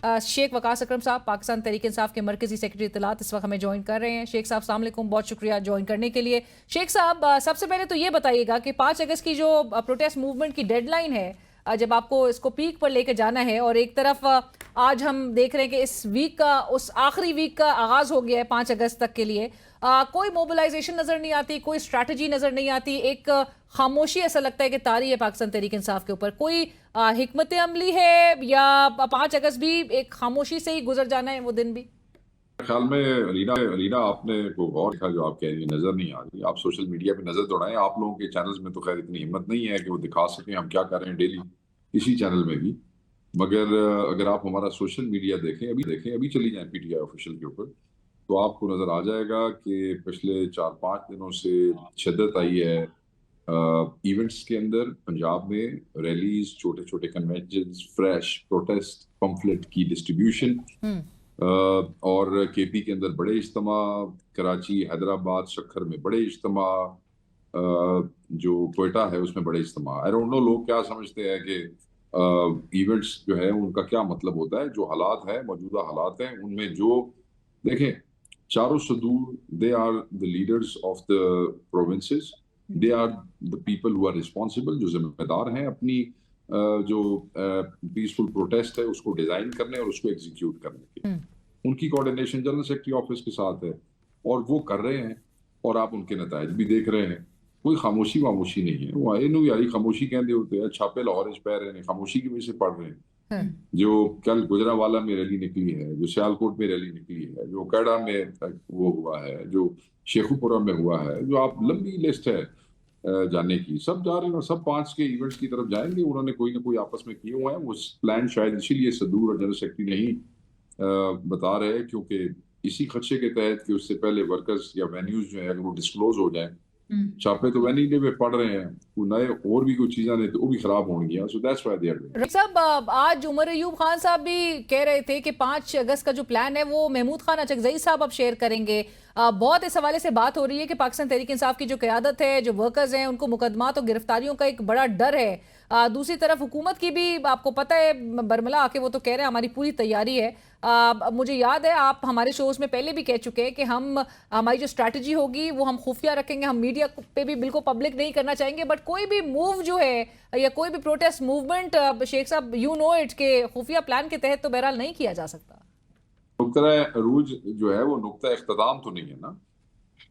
शेख वकास अकरम साहब पाकिस्तान तहरीक इंसाफ के मरकजी सेक्रेटरी इत्तलात इस वक्त हमें ज्वाइन कर रहे हैं। शेख साहब अस्सलाम वालेकुम, बहुत शुक्रिया ज्वाइन करने के लिए। शेख साहब सबसे पहले तो ये बताइएगा कि 5 अगस्त की जो प्रोटेस्ट मूवमेंट की डेडलाइन है, जब आपको इसको पीक पर लेकर जाना है और एक तरफ आज हम देख रहे हैं कि इस वीक का उस आखिरी वीक का आगाज हो गया है 5 अगस्त तक के लिए, कोई मोबिलाइजेशन नजर नहीं आती, कोई स्ट्रैटेजी नजर नहीं आती, एक खामोशी ऐसा लगता है कि तारी है पाकिस्तान तहरीक इंसाफ के ऊपर। कोई हिकमत अमली है या 5 अगस्त भी एक खामोशी से ही गुजर जाना है वो दिन भी? ख्याल में रीना आपने को गौर किया जो आप कह रही है नजर नहीं आ रही। आप सोशल मीडिया पे नजर दौड़ाएं। आप लोगों के चैनल्स में तो खैर इतनी हिम्मत नहीं है कि वो दिखा सकें हम क्या कर रहे हैं डेली किसी चैनल में भी। मगर अगर आप हमारा सोशल मीडिया देखें अभी चली जाएं पीटीआई ऑफिशियल के ऊपर, तो आपको नजर आ जाएगा कि पिछले 4-5 दिनों से शिद्दत आई है इवेंट्स के अंदर। पंजाब में रैलीज, छोटे छोटे कन्वेंशन, फ्रेश प्रोटेस्ट पम्फलेट की डिस्ट्रीब्यूशन, और केपी के अंदर बड़े इज्तिमा, कराची, हैदराबाद, शक्कर में बड़े इज्तिमा, जो कोयटा है उसमें बड़े इज्तिमा। आई डोंट नो लोग क्या समझते हैं कि इवेंट्स जो है उनका क्या मतलब होता है। जो हालात है, मौजूदा हालात हैं उनमें जो देखें, चारों सदूर they are the leaders of the provinces, they are the people who are responsible, जो जिम्मेदार हैं अपनी जो पीसफुल प्रोटेस्ट है उसको डिजाइन करने और उसको एग्जीक्यूट करने की। उनकी कोऑर्डिनेशन जनरल सेक्रेटरी ऑफिस के साथ है और वो कर रहे हैं और आप उनके नतायज भी देख रहे हैं। कोई खामोशी वामोशी नहीं है। वो इन यारी खामोशी कहते होते हैं, छापे लाहौर पै रहे हैं, खामोशी की वजह से पढ़ रहे हैं। जो कल गुजरावाला में रैली निकली है, जो सियालकोट में रैली निकली है, जो कैडा में वो हुआ है, जो शेखुपुरा में हुआ है, जो आप लंबी लिस्ट है जाने की, सब जा रहे हैं। सब 5 के इवेंट्स की तरफ जाएंगे। उन्होंने कोई ना कोई आपस में किए हुए हैं। वो प्लान शायद इसीलिए सदूर और जनरल सेक्रेटरी नहीं बता रहे, क्योंकि इसी खदशे के तहत कि उससे पहले वर्कर्स या वेन्यूज जो है अगर वो डिस्क्लोज हो जाए, छापे तो वेन्यू पे पड़ रहे हैं, वो नए और भी कुछ चीजें तो वो भी खराब होंगी। So that's why they are doing. साहब आज उमर अयूब खान साहब भी कह रहे थे कि 5 अगस्त का जो प्लान है वो महमूद खान अचकजई साहब अब शेयर करेंगे। बहुत इस हवाले से बात हो रही है कि पाकिस्तान तहरीक इंसाफ की जो क़यादत है, जो वर्कर्स हैं, उनको मुकदमात और गिरफ्तारियों का एक बड़ा डर है। दूसरी तरफ हुकूमत की भी आपको पता है, बरमला आके वो तो कह रहे हैं हमारी पूरी तैयारी है। मुझे याद है आप हमारे शोज में पहले भी कह चुके हैं कि हमारी जो स्ट्रैटेजी होगी वो हम खुफिया रखेंगे, हम मीडिया पे भी बिल्कुल पब्लिक नहीं करना चाहेंगे। बट कोई भी मूव जो है या कोई भी प्रोटेस्ट मूवमेंट, शेख साहब यू नो इट, के खुफिया प्लान के तहत तो बहरहाल नहीं किया जा सकता। नुक्ता अरूज जो है वो नुक्ता इख्तिताम तो नहीं है ना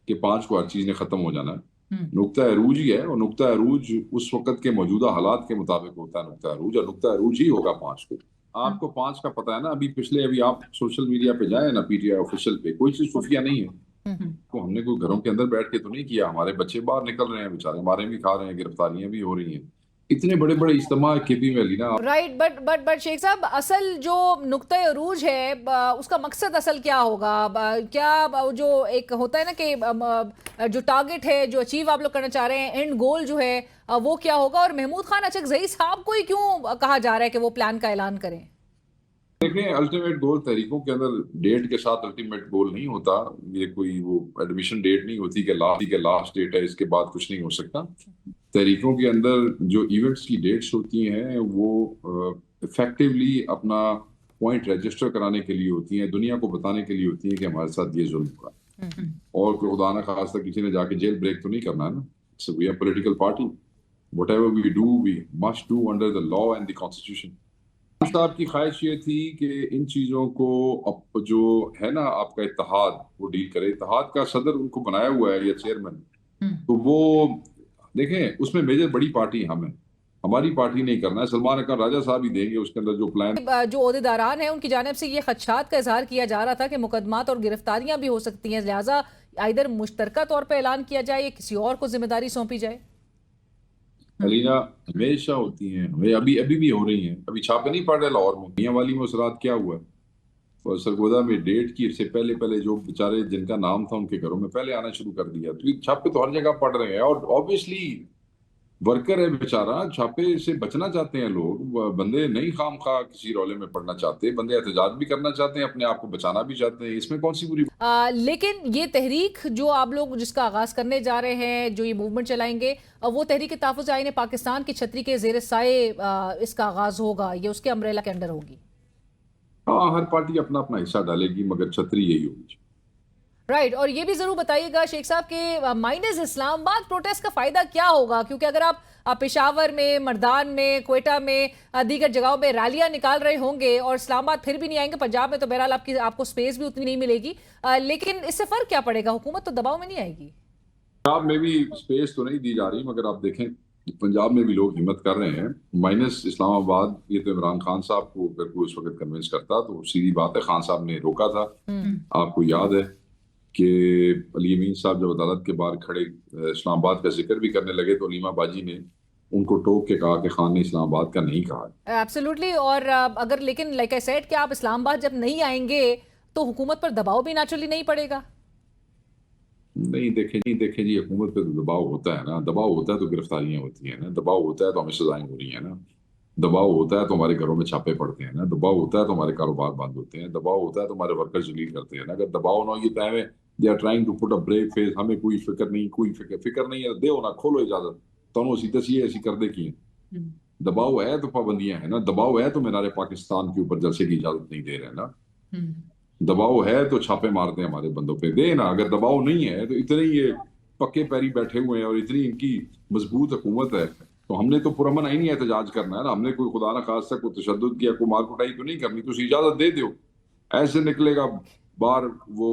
कि 5 को हर चीज ने खत्म हो जाना है। नुक्ता अरूज ही है, और नुक्ता अरूज उस वक्त के मौजूदा हालात के मुताबिक होता है नुक्ता अरूज, और नुक्ता अरूज ही होगा 5 को। आपको 5 का पता है ना। अभी आप सोशल मीडिया पे जाए ना, पीटीआई ऑफिशियल पे, कोई चीज खुफिया नहीं है। तो हमने कोई घरों के अंदर बैठ के तो नहीं किया। हमारे बच्चे बाहर निकल रहे हैं बेचारे, मारे भी खा रहे हैं, गिरफ्तारियां भी हो रही हैं। इतने बड़े बड़े इज्तिमा केपी में लीना। राइट, बट शेख साहब असल जो नुक्ता अरूज है उसका मकसद असल क्या होगा? क्या जो एक होता है ना कि जो टारगेट है, जो अचीव आप लोग करना चाह रहे हैं, एंड गोल जो है वो क्या होगा? और महमूद खान अचकजई साहब को ही क्यों कहा जा रहा है कि वो प्लान का ऐलान करें? देखिए, अल्टीमेट गोल तहरीकों के अंदर डेट के साथ अल्टीमेट गोल नहीं होता। ये कोई वो एडमिशन डेट नहीं होती कि लास्ट डेट है, इसके बाद कुछ नहीं हो सकता। तहरीकों के अंदर जो इवेंट्स की डेट्स होती हैं वो इफेक्टिवली अपना पॉइंट रजिस्टर कराने के लिए होती हैं, दुनिया को बताने के लिए होती हैं कि हमारे साथ ये जुल्म हुआ। और कोई खुदा ना खास्ता किसी ने जाके जेल ब्रेक तो नहीं करना है ना। So we are political party, whatever we do we must do under the law and the constitution. साहब की ख्वाहिश ये थी कि इन चीजों को अब जो है ना आपका इत्तेहाद वो डील करे। इत्तेहाद का सदर उनको बनाया हुआ है या चेयरमैन, तो वो देखें उसमें मेजर बड़ी पार्टी हम है, हमारी पार्टी नहीं करना है। सलमान अकबर राजा साहब ही देंगे उसके अंदर जो प्लान। जो ओहदेदारान हैं उनकी जानिब से ये खदशात का इजहार किया जा रहा था कि मुकदमात और गिरफ्तारियां भी हो सकती हैं, लिहाजा इधर मुश्तरका तौर पर ऐलान किया जाए या किसी और को जिम्मेदारी सौंपी जाए। अलीना हमेशा होती हैं, हमें अभी भी हो रही हैं। अभी छापे नहीं पड़ रहे लाहौर में, मियां वाली में उस रात क्या हुआ और सरगोदा में डेट की से पहले जो बेचारे जिनका नाम था उनके घरों में पहले आना शुरू कर दिया। तो ये छापे तो हर जगह पड़ रहे हैं, और ऑब्वियसली वर्कर है बेचारा, छापे से बचना चाहते हैं लोग। बंदे नहीं खाम खा किसी रौले में पड़ना चाहते, बंदे एहतजाज भी करना चाहते हैं, अपने आप को बचाना भी चाहते हैं। इसमें कौन सी बुरी लेकिन ये तहरीक जो आप लोग जिसका आगाज करने जा रहे हैं, जो ये मूवमेंट चलाएंगे, वो तहरीक तहफ़्फ़ुज़ आईन पाकिस्तान की छतरी के ज़ेर साए इसका आगाज होगा, ये उसके अम्ब्रेला के अंडर होगी? हाँ, हर पार्टी अपना अपना हिस्सा डालेगी, मगर छतरी यही होगी। राइट और ये भी जरूर बताइएगा शेख साहब के माइनस इस्लामाबाद प्रोटेस्ट का फायदा क्या होगा, क्योंकि अगर आप पेशावर में, मर्दान में, क्वेटा में, दीगर जगहों में रैलियां निकाल रहे होंगे और इस्लामाबाद फिर भी नहीं आएंगे, पंजाब में तो बहरहाल आपको स्पेस भी उतनी नहीं मिलेगी, लेकिन इससे फर्क क्या पड़ेगा? हुकूमत तो दबाव में नहीं आएगी। पंजाब में भी स्पेस तो नहीं दी जा रही, मगर आप देखें पंजाब में भी लोग हिम्मत कर रहे हैं। माइनस इस्लामाबाद, ये तो इमरान खान साहब को अगर कोई उस वक्त कन्विंस करता तो सीधी बात है, खान साहब ने रोका था। आपको याद है कि अली अमीन साहब जब अदालत के बाहर खड़े इस्लामाबाद का जिक्र भी करने लगे तो अलीमा बाजी ने उनको टोक के कहा कि खान ने इस्लामाबाद का नहीं कहा। एब्सोल्युटली। और अगर लेकिन लाइक आई सेड कि आप इस्लामाबाद जब नहीं आएंगे तो हुकूमत पर दबाव भी नेचुरली नहीं पड़ेगा। नहीं देखे जी, हुकूमत पे तो दबाव होता है ना, दबाव होता है तो गिरफ्तारियां होती हैं ना, दबाव होता है तो हमें सजाएं हो रही हैं ना, दबाव होता है तो हमारे घरों में छापे पड़ते हैं ना, दबाव होता है तो हमारे कारोबार बंद होते हैं, दबाव होता है तो हमारे वर्कर जलील करते हैं ना। अगर दबाव ना हो, ये टाइम है they are trying to put a brave face, हमें कोई फिक्र नहीं है, दे ना खोलो इजाजत तो सी दसी ऐसी कर दे की दबाव है तो पाबंदियां है ना, दबाव है तो मीनार पाकिस्तान के ऊपर जलसे की इजाजत नहीं दे रहे ना, दबाव है तो छापे मारते हैं हमारे बंदों पे, दे ना। अगर दबाव नहीं है तो इतने ये पक्के पैरी बैठे हुए हैं और इतनी इनकी मजबूत हुकूमत है तो हमने तो पुरअमन ही नहीं एहतजाज करना है ना, हमने कोई खुदा ना खास कोई तशद्दुद किया, कोई मार कुटाई तो नहीं करनी, तो इजाजत दे दो। ऐसे निकलेगा बाहर वो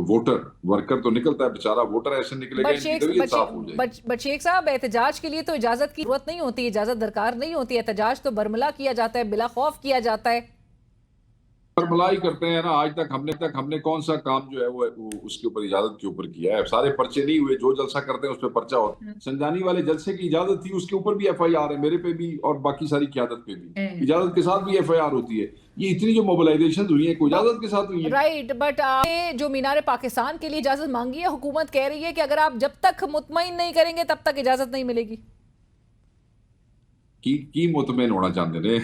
वोटर, वर्कर तो निकलता है बेचारा, वोटर ऐसे निकलेगा, इनकी तबीयत साफ हो जाएगी। बट शेख साहब, एहतजाज के लिए तो इजाजत की जरूरत नहीं होती, इजाजत दरकार नहीं होती, एहतजाज तो बरमला किया जाता है, बिला खौफ किया जाता है। पर भलाई करते हैं ना, आज तक हमने कौन सा काम जो है वो उसके ऊपर इजाजत के ऊपर किया है? सारे पर्चे नहीं हुए, जो जलसा करते हैं उस पर पर्चा होता। संजानी वाले जलसे की इजाजत थी, उसके ऊपर भी एफआईआर है, मेरे पे भी और बाकी सारी क़यादत पे भी इजाजत के साथ भी एफआईआर होती है। ये इतनी जो मोबिलाइजेशन हुई है कोई इजाजत के साथ हुई है? राइट, बट आपने जो मीनार पाकिस्तान के लिए इजाजत मांगी है, हुकूमत कह रही है कि अगर आप जब तक मुतमईन नहीं करेंगे तब तक इजाजत नहीं मिलेगी। की मुतमईन होना चाहते ने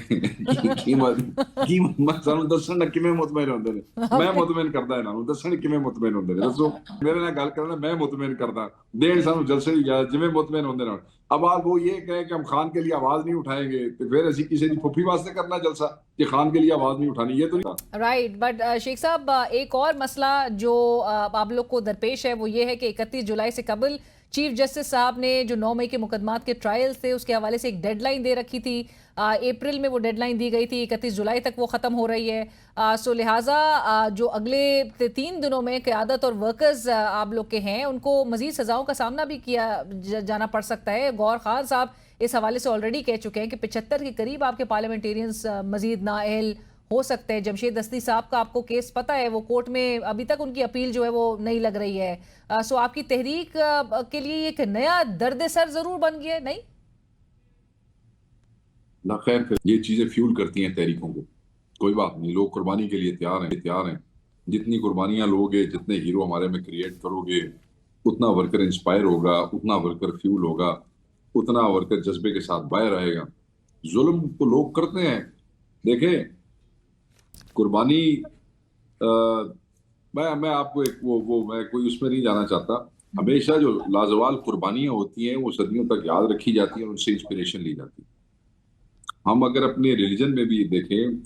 की सानू दसन किवें मुतमईन होंदे ने, मैं मुतमईन करदा इन्हां नूं, दसन किवें मुतमईन होंदे ने, दसो मेरे नाल गल करना, मैं मुतमईन करदा, देण सानू जलसे दी इजाजत जिवें मुतमईन होंदे ने। अब आप वो ये कहें कि हम खान के लिए आवाज नहीं उठाएंगे तो फिर असी किसी की फुफी वास्ते करना जलसा कि खान के लिए आवाज नहीं उठानी, ये तो नहीं। राइट, बट शेख साहब, एक और मसला जो आप लोग को दरपेश है वो ये है कि 31 जुलाई से कबल चीफ जस्टिस साहब ने जो 9 मई के मुकदमात के ट्रायल्स थे उसके हवाले से एक डेडलाइन दे रखी थी। अप्रैल में वो डेडलाइन दी गई थी, 31 जुलाई तक वो ख़त्म हो रही है। सो लिहाजा जो अगले 3 दिनों में क़यादत और वर्कर्स आप लोग के हैं उनको मज़ीद सज़ाओं का सामना भी किया जाना पड़ सकता है। गौर खान साहब इस हवाले से ऑलरेडी कह चुके हैं कि 75 के करीब आपके पार्लियामेंटेरियंस मज़ीद नाअहल हो सकते हैं। जमशेद दस्ती साहब का आपको केस पता है, वो कोर्ट में अभी तक उनकी अपील जो है वो नहीं लग रही है। सो आपकी तहरीक के लिए एक नया दर्द-ए-सर जरूर बन गया है, नहीं? ना खैर, ये चीजें फ्यूल करती हैं तहरीकों को, कोई बात नहीं, लोग कुर्बानी के लिए तैयार हैं। जितनी कुर्बानियां लोगे, जितने हीरो हमारे में क्रिएट करोगे, उतना वर्कर इंस्पायर होगा, उतना वर्कर फ्यूल होगा, उतना वर्कर जज्बे के साथ बाहर आएगा। जुल्म तो लोग करते हैं, देखें कुर्बानी, मैं आपको एक वो मैं कोई उसमें नहीं जाना चाहता। हमेशा जो लाजवाल कुर्बानियां होती हैं वो सदियों तक याद रखी जाती हैं और उनसे इंस्पिरेशन ली जाती है। हम अगर अपने रिलीजन में भी देखें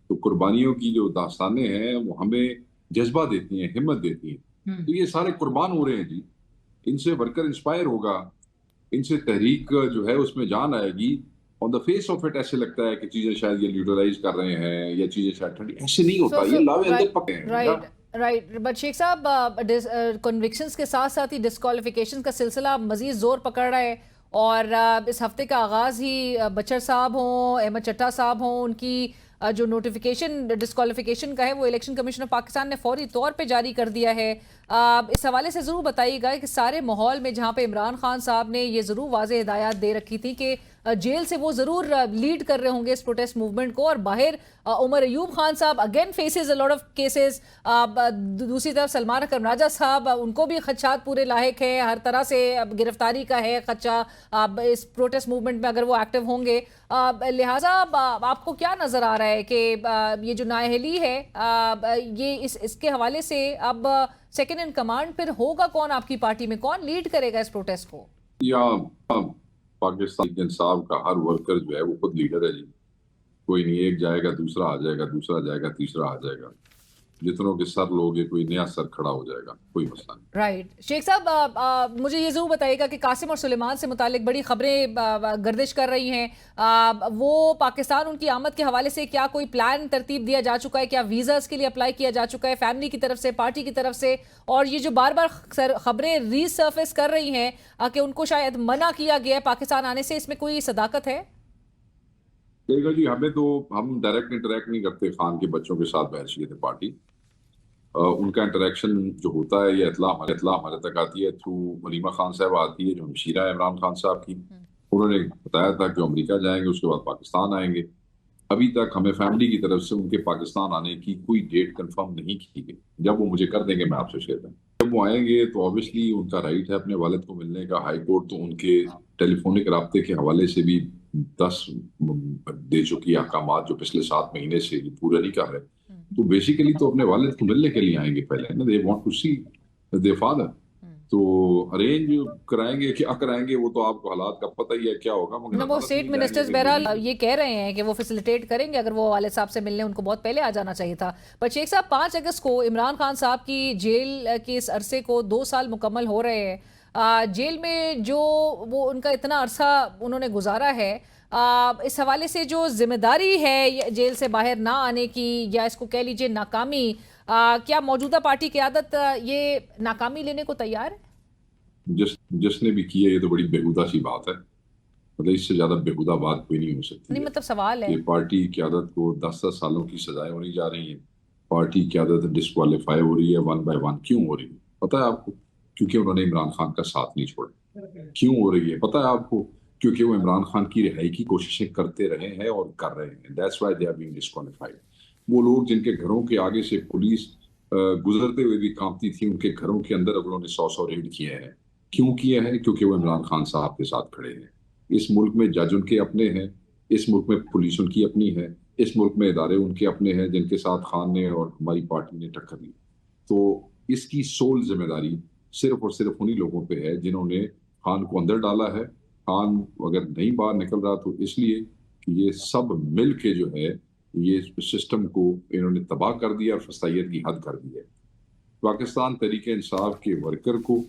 तो कुर्बानियों की जो दास्तानें हैं वो हमें जज्बा देती हैं, हिम्मत देती हैं। तो ये सारे कुर्बान हो रहे हैं जी, इनसे वर्कर इंस्पायर होगा, इनसे तहरीक जो है उसमें जान आएगी। On the face of it ऐसे लगता है कि चीजें शायद ये न्यूट्रलाइज कर रहे हैं या चीजें शायद ठंडी, ऐसे नहीं होता। ये लावे अंदर पके हैं। राइट, बट शेख साहब, कन्विक्शंस के साथ साथ ही डिस्क्वालिफिकेशन का सिलसिला मजीद जोर पकड़ रहा है और इस हफ्ते का आगाज़ ही बचर साहब हों, अहमद चट्टा साहब हों, उनकी जो नोटिफिकेशन डिस्क्वालिफिकेशन का है वो इलेक्शन कमीशन ऑफ पाकिस्तान ने फौरी तौर पे जारी कर दिया है। इस हवाले से ज़रूर बताइएगा कि सारे माहौल में जहाँ पे इमरान खान साहब ने ये ज़रूर वाज़ेह हिदायत दे रखी थी कि जेल से वो ज़रूर लीड कर रहे होंगे इस प्रोटेस्ट मूवमेंट को, और बाहर उमर अयूब खान साहब again faces a lot of cases. दूसरी तरफ सलमान अकरम राजा साहब, उनको भी खदशात पूरे लायक है, हर तरह से गिरफ्तारी का है खदशा इस प्रोटेस्ट मूवमेंट में अगर वो एक्टिव होंगे। लिहाजा आपको क्या नज़र आ रहा है कि ये जो नाअहली है ये इसके हवाले से अब सेकेंड इन कमांड फिर होगा कौन आपकी पार्टी में, कौन लीड करेगा इस प्रोटेस्ट को? या पाकिस्तान इंसाफ का हर वर्कर जो है वो खुद लीडर है जी, कोई नहीं, एक जाएगा दूसरा आ जाएगा, दूसरा जाएगा तीसरा आ जाएगा, जितनों के सर लोगे कोई नया सर खड़ा हो जाएगा, कोई मसला नहीं। राइट शेख साहब, मुझे ये जरूर बताइएगा कि कासिम और सुलेमान से मुतालिक बड़ी खबरें गर्दिश कर रही हैं। वो पाकिस्तान उनकी आमद के हवाले से क्या कोई प्लान तरतीब दिया जा चुका है? क्या वीजास के लिए अप्लाई किया जा चुका है फैमिली की तरफ से, पार्टी की तरफ से? और ये जो बार बार खबरें रीसर्फेस कर रही हैं कि उनको शायद मना किया गया है पाकिस्तान आने से, इसमें कोई सदाकत है? देखो जी, हम डायरेक्ट इंटरेक्ट नहीं करते खान के बच्चों के साथ बहसीत पार्टी। उनका इंटरेक्शन जो होता है, ये इतला हमारे तक आती है थ्रू वलीमा खान साहब आती है, जो हमशीरा है इमरान खान साहब की। उन्होंने बताया था कि अमेरिका जाएंगे, उसके बाद पाकिस्तान आएंगे। अभी तक हमें फैमिली की तरफ से उनके पाकिस्तान आने की कोई डेट कंफर्म नहीं की गई। जब वो मुझे कर देंगे मैं आपसे शेयर करूँ। जब वो आएंगे तो ऑब्वियसली उनका राइट है अपने वालिद को मिलने का। हाई कोर्ट तो उनके टेलीफोनिक राब्ते के हवाले से भी 10 दे चुकी है अहकामात, जो पिछले 7 महीने से पूरा नहीं कर रहे। तो बेसिकली तो अपने वालिद को मिलने के लिए आएंगे पहले ना, they want to see their father. तो अरेंज कराएंगे क्या कराएंगे वो तो आपको हालात का पता ही है क्या होगा, मगर ना, वो अदालत स्टेट नहीं मिनिस्टर्स जाएंगे बहरहाल ये कह रहे हैं कि वो फैसिलिटेट करेंगे। अगर वो वाले साहब से मिलने उनको बहुत पहले आ जाना चाहिए था। पर शेख साहब, 5 अगस्त को इमरान खान साहब की जेल के इस अरसे को 2 साल मुकम्मल हो रहे हैं। जेल में जो वो उनका इतना अरसा उन्होंने गुजारा है, इस हवाले से जो जिम्मेदारी है जेल से बाहर ना आने की, या इसको कह लीजिए नाकामी, क्या मौजूदा पार्टी क़यादत ये नाकामी लेने को तैयार है? जिसने भी की है ये तो बड़ी बेहुदा सी बात है। मतलब इससे ज्यादा बेहुदा बात कोई नहीं हो सकती नहीं, है। मतलब सवाल है। ये पार्टी क़यादत को 10-10 सालों की सजाएं होने जा रही हैं। पार्टी क़यादत डिस्क्वालीफाई हो रही है 1 बाय 1। क्यों हो रही है पता है आपको? क्योंकि उन्होंने इमरान खान का साथ नहीं छोड़ा। क्यों हो रही है पता है आपको? क्योंकि वो इमरान खान की रिहाई की कोशिशें करते रहे हैं और कर रहे हैं। That's why they are being disqualified. वो लोग जिनके घरों के आगे से पुलिस गुजरते हुए भी कांपती थी, उनके घरों के अंदर अब उन्होंने 100-100 रेड किए हैं। क्यों किए हैं? क्योंकि वो इमरान खान साहब के साथ खड़े हैं। इस मुल्क में जज उनके अपने हैं, इस मुल्क में पुलिस उनकी अपनी है, इस मुल्क में इदारे उनके अपने हैं जिनके साथ खान ने और हमारी पार्टी ने टक्कर दी। तो इसकी सोल जिम्मेदारी सिर्फ और सिर्फ उन्हीं लोगों पे है जिन्होंने खान को अंदर डाला है। खान अगर नहीं बाहर निकल रहा तो इसलिए कि ये सब मिल के जो है ये सिस्टम को इन्होंने तबाह कर दिया और फसाइयत की हद कर दी है। पाकिस्तान तहरीक इंसाफ के वर्कर को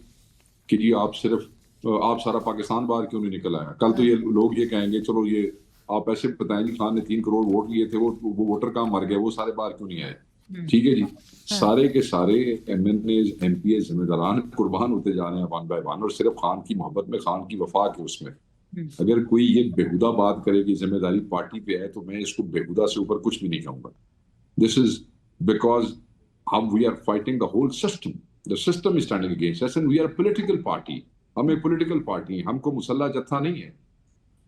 कि जी आप सारा पाकिस्तान बाहर क्यों नहीं निकल आया? कल तो ये लोग ये कहेंगे चलो ये आप ऐसे बताएं जी खान ने 3 करोड़ वोट लिए थे, वो वोटर कहाँ मर गए, वो सारे बाहर क्यों नहीं आए? ठीक है जी, सारे के सारे MNA MPA जिम्मेदारान कुर्बान होते जा रहे हैं 1 बाय 1, और सिर्फ खान की मोहब्बत में, खान की वफा के उसमें। अगर कोई ये बेहुदा बात करे कि जिम्मेदारी पार्टी पे है तो मैं इसको बेहुदा से ऊपर कुछ भी नहीं कहूंगा। This is because we are fighting the whole system. The system is standing against us and we are political party. हम एक पॉलिटिकल पार्टी हैं, हमको मुसल्ला जत्था नहीं है।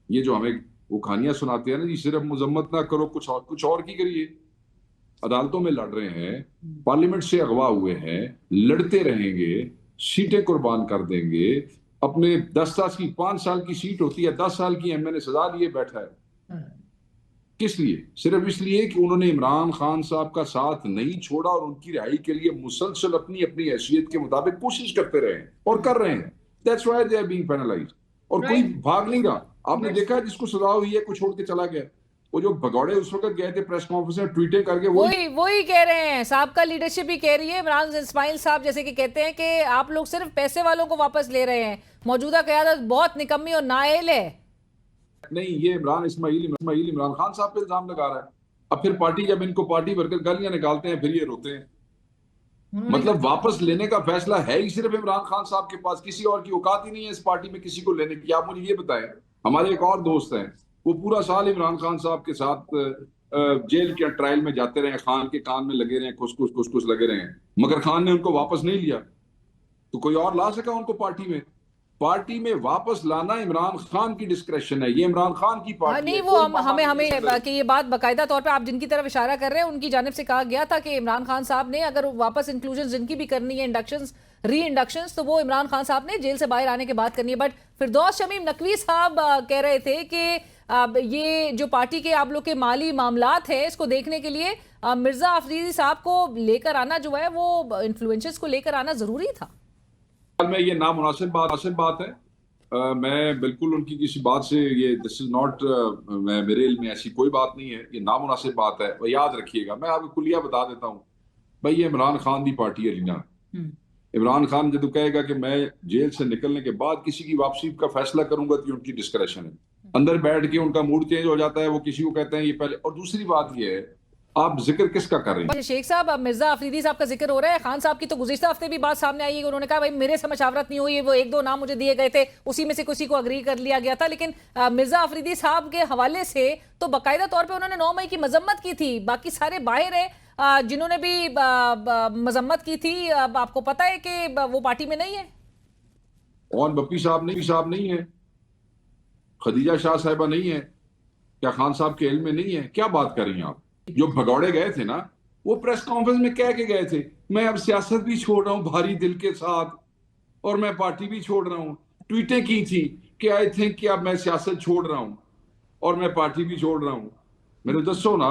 ये जो हमें वो कहानियां सुनाते हैं ना जी, सिर्फ मजम्मत ना करो, कुछ और की करिए। अदालतों में लड़ रहे हैं, पार्लियामेंट से अगवा हुए हैं, लड़ते रहेंगे, सीटें कुर्बान कर देंगे। अपने 10 साल की 5 साल की सीट होती है, 10 साल की MNA सजा लिए बैठा है। किस लिए? सिर्फ इसलिए कि उन्होंने इमरान खान साहब का साथ नहीं छोड़ा और उनकी रिहाई के लिए मुसलसल अपनी अपनी हैसियत के मुताबिक कोशिश करते रहे हैं और कर रहे हैं। That's why they are being penalised. और कोई भाग नहीं रहा। आपने देखा है जिसको सजा हुई है कोई छोड़ के चला गया। वो जो भगौड़े उस वक्त गए थे प्रेस कॉन्फ्रेंस में ट्वीटें करके, वही कह रहे हैं। साहब का लीडरशिप भी कह रही है, इमरान इस्माइल साहब जैसे कि कहते हैं कि आप लोग सिर्फ पैसे वालों को वापस ले रहे हैं, मौजूदा क़यादत बहुत निकम्मी और नाअहल है। नहीं, ये इमरान इस्माइल इमरान खान साहब पे इल्जाम लगा रहा है। अब फिर पार्टी जब इनको पार्टी वर्कर गालियां निकालते हैं फिर ये रोते हैं। मतलब वापस लेने का फैसला है ही सिर्फ इमरान खान साहब के पास, किसी और की औकात ही नहीं है इस पार्टी में किसी को लेने की। आप मुझे ये बताएं, हमारे एक और दोस्त हैं, वो पूरा साल इमरान खान साहब के साथ जेल के ट्रायल में जाते रहे, खान के कान में लगे रहे, खुश लगे रहे, मगर खान ने उनको वापस नहीं लिया। तो कोई और ला सका उनको पार्टी में वापस लाना इमरान खान की डिस्क्रेशन है। ये इमरान खान की पार्टी नहीं, है। वो हमें कि ये बात बाकायदा तौर पे आप जिनकी तरफ इशारा कर रहे हैं उनकी जानिब से कहा गया था कि इमरान खान साहब ने अगर वापस इंक्लूजन जिनकी भी करनी है, इंडक्शंस री इंडक्शंस, तो वो इमरान खान साहब ने जेल से बाहर आने के बाद करनी है। बट फिरदौस शमीम नकवी साहब कह रहे थे कि ये जो पार्टी के आप लोग के माली मामलात है इसको देखने के लिए मिर्जा अफरीदी साहब को लेकर आना जो है वो इन्फ्लुएंसर्स को लेकर आना जरूरी था। में ये नामुनासिब बात है। मैं बिल्कुल उनकी किसी बात से ये दिस इज नॉट मेरे इल्म में ऐसी कोई बात नहीं है, ये नामुनासिब बात है। और याद रखिएगा, मैं आपको कुलिया बता देता हूँ भाई, ये इमरान खान की पार्टी है लीना। इमरान खान जो कहेगा कि मैं जेल से निकलने के बाद किसी की वापसी का फैसला करूंगा तो ये उनकी डिस्क्रेशन है। अंदर बैठ के उनका मूड चेंज हो जाता है, वो किसी को कहते हैं ये पहले। और दूसरी बात ये है, आप जिक्र किसका कर रहे हैं? शेख साहब, अब मिर्जा अफरीदी साहब का जिक्र हो रहा है। खान साहब की तो गुज़िश्ता हफ्ते भी बात सामने आई है, उन्होंने कहा भाई मेरे से मशावरत नहीं हुई, वो एक दो नाम मुझे दिए गए थे, उसी में से किसी को अग्री कर लिया गया था। लेकिन मिर्जा अफरीदी साहब के हवाले से तो बाकायदा तौर पे उन्होंने 9 मई की मजम्मत की थी। बाकी सारे बाहर है जिन्होंने भी मजम्मत की थी। अब आपको पता है कि वो पार्टी में नहीं है। और बप्पी साहब नहीं है, खदीजा शाह साहिबा नहीं है, क्या खान साहब के इल्म में नहीं है? क्या बात कर रही हैं आप? जो भगौड़े गए थे ना, वो प्रेस कॉन्फ्रेंस में कह के गए थे मैं अब सियासत भी छोड़ रहा हूं भारी दिल के साथ, और मैं पार्टी भी छोड़ रहा हूं। ट्वीटें की थी कि आई थिंक कि अब मैं सियासत छोड़ रहा हूं और मैं पार्टी भी छोड़ रहा हूं। मेरे दसो ना,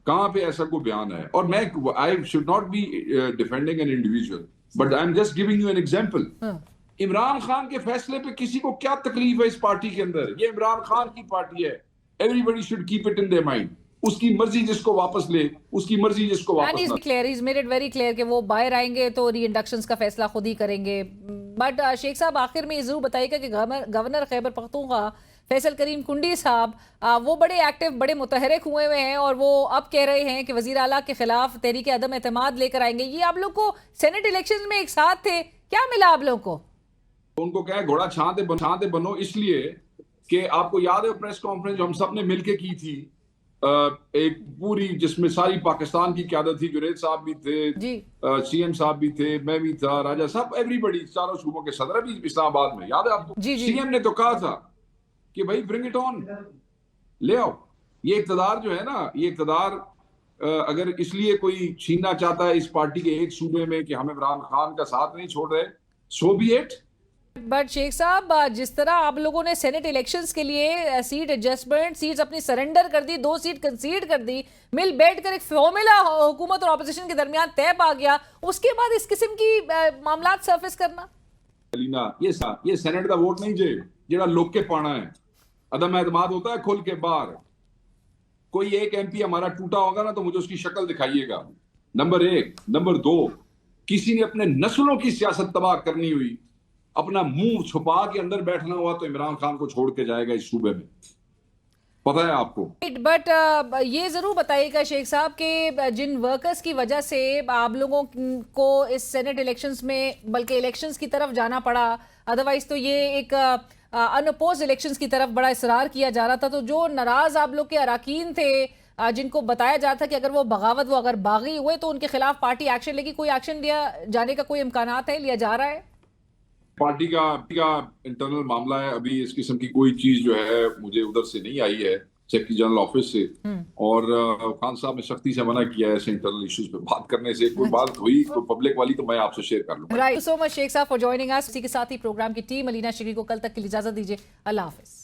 कहां पे ऐसा कोई बयान है? और मैं I should not be defending an individual, but I am just giving you an example. Imran Khan के फैसले पे किसी को क्या तकलीफ है इस पार्टी के अंदर? ये इमरान खान की पार्टी है, everybody should keep it in their mind. उसकी मर्जी जिसको वापस ले, उसकी मर्जी जिसको वापस ना। Clear, is made it very clear कि वो बाहर आएंगे तो री इंडक्शंस का फैसला खुद ही करेंगे। बट शेख साहब, आखिर में ये जरूर बताइएगा कि गवर्नर खैबर पख्तूनख्वा फैसल करीम कुंडी साहब वो बड़े एक्टिव, बड़े मुतहरिक हुए हैं और वो अब कह रहे हैं कि वजीर आला के खिलाफ तहरीक अदम एतमाद लेकर आएंगे। ये आप लोग को सेनेट इलेक्शन में एक साथ थे, क्या मिला आप लोग को? उनको क्या है, घोड़ा छांते बनो, इसलिए कि आपको याद है प्रेस कॉन्फ्रेंस जो हम सब ने मिलकर की थी, एक पूरी, जिसमें सारी पाकिस्तान की क़यादत थी। जुनैद साहब भी थे, सीएम साहब भी थे, मैं भी था, राजा साहब, एवरीबडी, चारों सूबों के सदर भी इस्लामाबाद में, याद है आपको? सीएम ने तो कहा था कि भाई ब्रिंग इट ऑन, ले आओ। ये इक़्तिदार जो है ना, ये इक़्तिदार अगर इसलिए कोई छीनना चाहता है इस पार्टी के एक सूबे में कि हम इमरान खान का साथ नहीं छोड़ रहे, सो बी इट। बट शेख साहब, जिस तरह आप लोगों ने सेनेट इलेक्शंस के लिए सीट एडजस्टमेंट, सीट्स अपनी सरेंडर कर दी, 2 सीट कंसीड कर दी, मिल बैठकर एक फॉर्मूला हुकूमत और ऑपोजिशन के दरमियान तय पा गया, उसके बाद इस किस्म की मामलात सरफेस करना। ये सेनेट का वोट नहीं जे जेड़ा लोग के पाना है। अदम एतमाद होता है खुल के बाहर। कोई एक एमपी हमारा टूटा होगा ना तो मुझे उसकी शक्ल दिखाइएगा, नंबर 1। नंबर 2, किसी ने अपने नस्लों की सियासत तबाह करनी हुई, अपना मुंह छुपा के अंदर बैठना हुआ, तो इमरान खान को छोड़ के जाएगा इस सूबे में, पता है आपको। बट ये जरूर बताइएगा शेख साहब कि जिन वर्कर्स की वजह से आप लोगों को इस सेनेट इलेक्शंस में, बल्कि इलेक्शंस की तरफ जाना पड़ा, अदरवाइज तो ये एक अनअपोज्ड इलेक्शंस की तरफ बड़ा इसरार किया जा रहा था, तो जो नाराज आप लोग के अराकीन थे, जिनको बताया जा था कि अगर वो बगावत, वो अगर बागी हुए तो उनके खिलाफ पार्टी एक्शन लेगी, कोई एक्शन लिया जाने का कोई इम्कानात है, लिया जा रहा है? पार्टी का इंटरनल मामला है, अभी इस किस्म की कोई चीज जो है मुझे उधर से नहीं आई है, सेक्रेटरी जनरल ऑफिस से। और खान साहब ने सख्ती से मना किया है ऐसे इंटरनल इश्यूज पे बात करने से। कोई बात हुई तो पब्लिक वाली तो मैं आपसे शेयर कर लूंगा। राइट, सो मच शेख साहब फॉर जॉइनिंग अस। इसी के साथ ही प्रोग्राम की टीम अलीना शरीफ को कल तक के लिए इजाजत दीजिए। अल्लाह हाफिज।